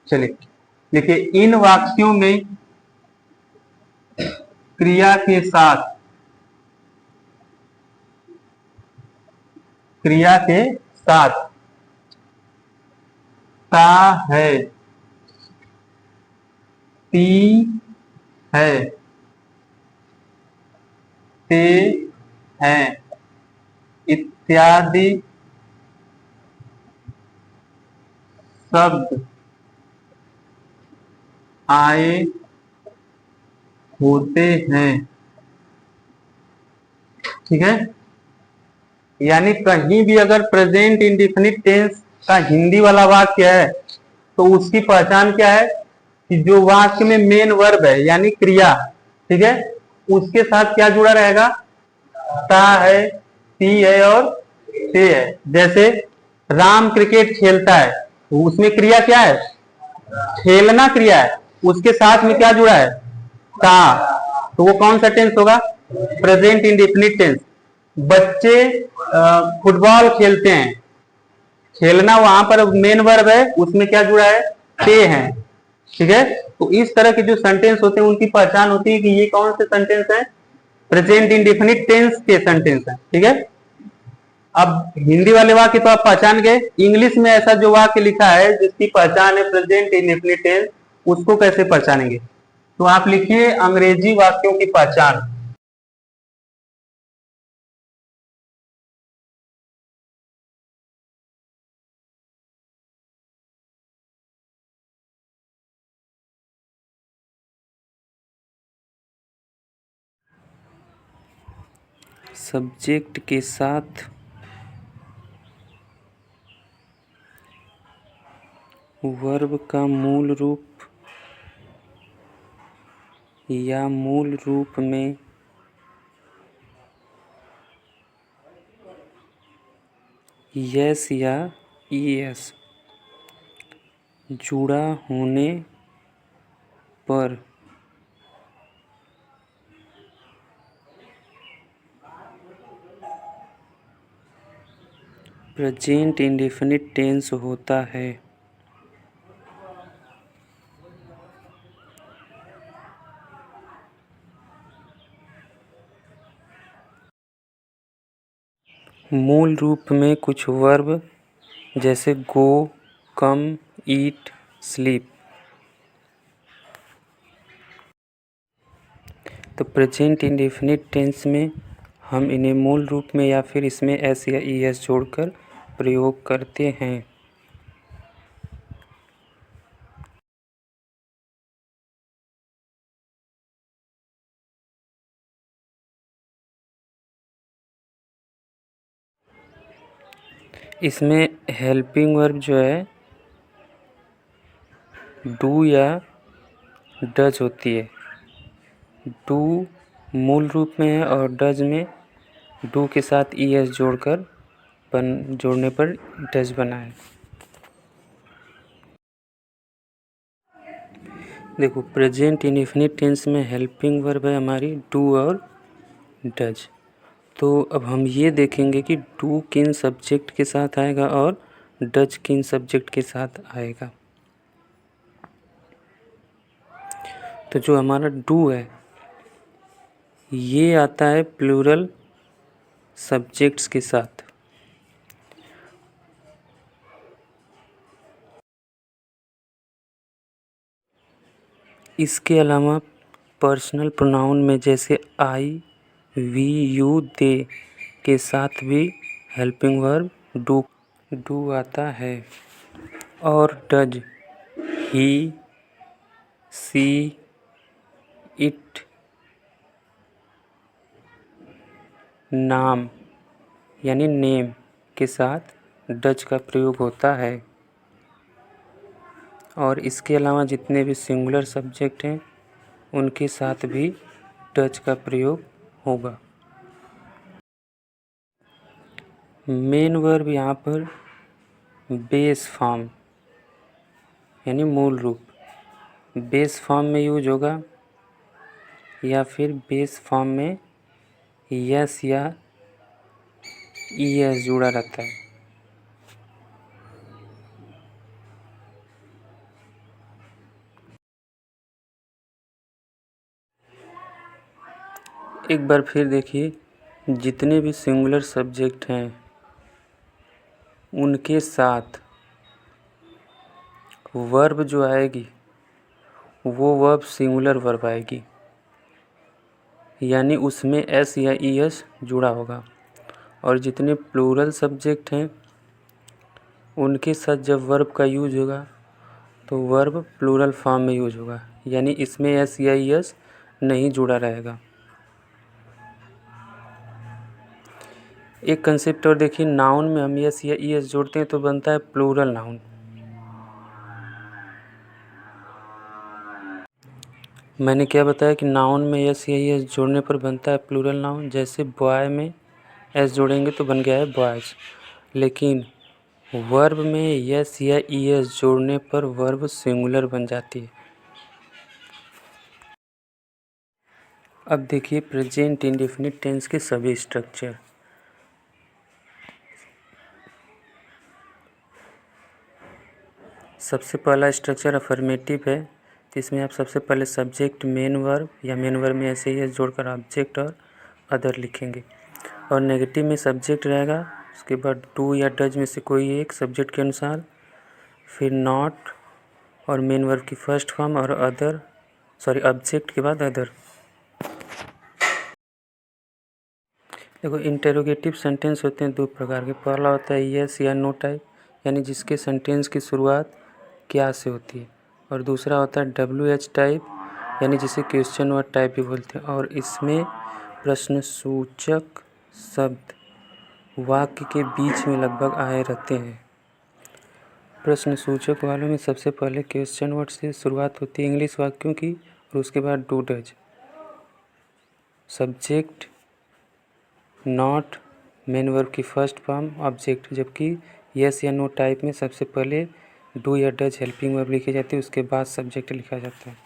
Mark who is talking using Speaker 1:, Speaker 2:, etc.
Speaker 1: चलिए देखिए, इन वाक्यों में क्रिया के साथ ता है, ती है, ते हैं इत्यादि शब्द आए होते हैं। ठीक है, यानी कहीं भी अगर प्रेजेंट इंडिफिनिट टेंस का हिंदी वाला वाक्य है तो उसकी पहचान क्या है कि जो वाक्य में मेन वर्ब है यानी क्रिया, ठीक है, उसके साथ क्या जुड़ा रहेगा, ता है, ती है और ते है। जैसे राम क्रिकेट खेलता है, तो उसमें क्रिया क्या है, खेलना क्रिया है, उसके साथ में क्या जुड़ा है, ता, तो वो कौन सा टेंस होगा, प्रेजेंट इंडिफिनिट टेंस। बच्चे फुटबॉल खेलते हैं, खेलना वहां पर मेन वर्ब है, उसमें क्या जुड़ा है, ते है। ठीक है, तो इस तरह के जो सेंटेंस होते हैं उनकी पहचान होती है कि ये कौन से सेंटेंस है, प्रेजेंट इंडिफिनिट टेंस के सेंटेंस है। ठीक है, अब हिंदी वाले वाक्य तो आप पहचान गए, इंग्लिश में ऐसा जो वाक्य लिखा है जिसकी पहचान है प्रेजेंट इंडिफिनिट टेंस, उसको कैसे पहचानेंगे, तो आप लिखिए अंग्रेजी वाक्यों की पहचान।
Speaker 2: सब्जेक्ट के साथ वर्ब का मूल रूप या मूल रूप में यस या ईएस जुड़ा होने पर प्रेजेंट इंडेफिनिट टेंस होता है। मूल रूप में कुछ वर्ब जैसे गो, कम, ईट, स्लीप, तो प्रेजेंट इंडेफिनिट टेंस में हम इन्हें मूल रूप में या फिर इसमें एस या ई एस जोड़कर प्रयोग करते हैं। इसमें हेल्पिंग वर्ब जो है डू या डज होती है। डू मूल रूप में है और डज में डू के साथ ई एस जोड़ने पर डज बना है। देखो, प्रेजेंट इंडेफिनिट टेंस में हेल्पिंग वर्ब है हमारी डू और डज। तो अब हम ये देखेंगे कि डू किन सब्जेक्ट के साथ आएगा और डज किन सब्जेक्ट के साथ आएगा। तो जो हमारा डू है ये आता है प्लूरल सब्जेक्ट्स के साथ। इसके अलावा पर्सनल प्रोनाउन में जैसे आई, वी, यू, दे के साथ भी हेल्पिंग वर्ब डू आता है। और डज ही, सी, इट, नाम यानी नेम के साथ डज का प्रयोग होता है। और इसके अलावा जितने भी सिंगुलर सब्जेक्ट हैं उनके साथ भी डज का प्रयोग होगा। मेन वर्ब यहाँ पर बेस फॉर्म यानी मूल रूप बेस फॉर्म में यूज होगा या फिर बेस फॉर्म में यस या ई एस जुड़ा रहता है। एक बार फिर देखिए, जितने भी सिंगुलर सब्जेक्ट हैं उनके साथ वर्ब जो आएगी वो वर्ब सिंगुलर वर्ब आएगी, यानी उसमें एस या ई एस जुड़ा होगा। और जितने प्लूरल सब्जेक्ट हैं उनके साथ जब वर्ब का यूज होगा तो वर्ब प्लूरल फॉर्म में यूज होगा, यानी इसमें एस या ई एस नहीं जुड़ा रहेगा। एक कंसेप्ट और देखिए, नाउन में हम एस या ई एस जोड़ते हैं तो बनता है प्लूरल नाउन। मैंने क्या बताया कि नाउन में एस या ई एस जोड़ने पर बनता है प्लूरल नाउन। जैसे बॉय में एस जोड़ेंगे तो बन गया है बॉयज, लेकिन वर्ब में एस या ई एस जोड़ने पर वर्ब सिंगुलर बन जाती है। अब देखिए प्रेजेंट इंडेफिनिट टेंस के सभी स्ट्रक्चर। सबसे पहला स्ट्रक्चर अफर्मेटिव है, तो इसमें आप सबसे पहले सब्जेक्ट मेन वर्ब या मेन वर्ब में ऐसे ही जोड़कर ऑब्जेक्ट और अदर लिखेंगे। और नेगेटिव में सब्जेक्ट रहेगा, उसके बाद डू या डज में से कोई एक सब्जेक्ट के अनुसार, फिर नॉट और मेन वर्ब की फर्स्ट फॉर्म और अदर ऑब्जेक्ट के बाद अदर। देखो इंटेरोगेटिव सेंटेंस होते हैं दो प्रकार के। पहला होता है यस या नो टाइप, यानी जिसके सेंटेंस की शुरुआत क्या से होती है। और दूसरा होता है WH टाइप, यानी जिसे क्वेश्चन वर्ड टाइप भी बोलते हैं। और इसमें प्रश्नसूचक शब्द वाक्य के बीच में लगभग आए रहते हैं। प्रश्नसूचक वालों में सबसे पहले क्वेश्चन वर्ड से शुरुआत होती है इंग्लिश वाक्यों की, और उसके बाद do does. Subject not main verb की फर्स्ट फॉर्म ऑब्जेक्ट, जबकि यस या नो टाइप में सबसे पहले डू या डज हेल्पिंग वर्ब लिखी जाती है, उसके बाद सब्जेक्ट लिखा जाता है।